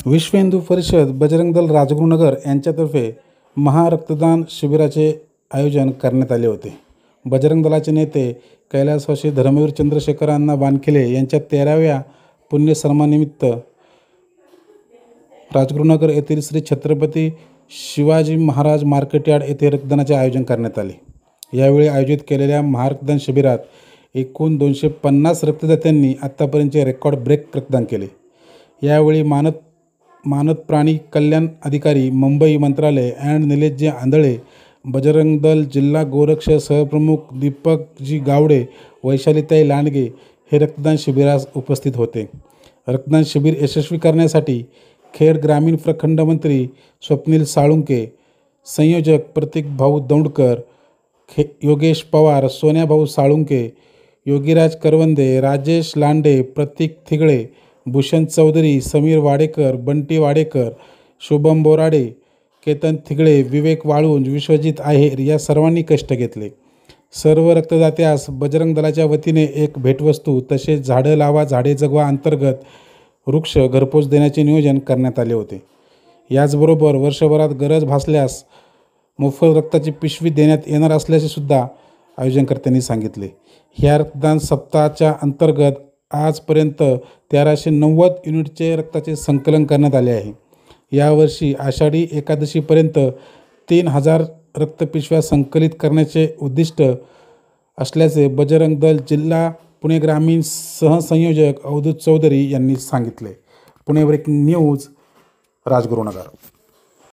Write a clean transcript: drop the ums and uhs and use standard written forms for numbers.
विश्व हिंदू परिषद बजरंग दल राजगुरुनगर यांच्यातर्फे महारक्तदान शिबिराचे आयोजन करण्यात आले होते. बजरंग दलाचे नेते कैलासवासी धर्मवीर चंद्रशेखर अण्णा वानखेडे यांच्या 13व्या पुण्यसन्मानानिमित्त राजगुरुनगर येथील श्री छत्रपती शिवाजी महाराज मार्केट यार्ड येथे रक्तदानाचे आयोजन करण्यात आले. यावेळी आयोजित केलेल्या महारक्तदान शिबिरात एकूण 250 रक्तदात्यांनी आतापर्यंतचे रेकॉर्ड ब्रेक रक्तदान केले. यावेळी मानद प्राणी कल्याण अधिकारी, मुंबई मंत्रालय अँड निलेशजी आंधळे, बजरंग दल जिल्हा गोरक्ष सहप्रमुख दीपकजी गावडे, वैशालीताई लांडगे हे रक्तदान शिबिरास उपस्थित होते. रक्तदान शिबिर यशस्वी करण्यासाठी खेड ग्रामीण प्रखंड मंत्री स्वप्नील साळुंके, संयोजक प्रतीक भाऊ दौंडकर, योगेश पवार, सोन्याभाऊ साळुंके, योगीराज करवंदे, राजेश लांडे, प्रतीक थिगळे, भूषण चौधरी, समीर वाडेकर, बंटी वाडेकर, शुभम बोराडे, केतन थिगळे, विवेक वाळुंज, विश्वजित आहेर या सर्वांनी कष्ट घेतले. सर्व रक्तदात्यास बजरंग दलाच्या वतीने एक भेटवस्तू तसेच झाडं लावा झाडे जगवा अंतर्गत वृक्ष घरपोच देण्याचे नियोजन करण्यात आले होते. याचबरोबर वर्षभरात गरज भासल्यास मोफत रक्ताची पिशवी देण्यात येणार असल्याचे सुद्धा आयोजनकर्त्यांनी सांगितले. ह्या रक्तदान सप्ताहाच्या अंतर्गत आजपर्यंत 1390 युनिटचे रक्ताचे संकलन करण्यात आले आहे. यावर्षी आषाढी एकादशीपर्यंत 3000 रक्तपिशव्या संकलित करण्याचे उद्दिष्ट असल्याचे बजरंग दल जिल्हा पुणे ग्रामीण सहसंयोजक अवधूत चौधरी यांनी सांगितले. Pune breaking news, Rajgurunagar.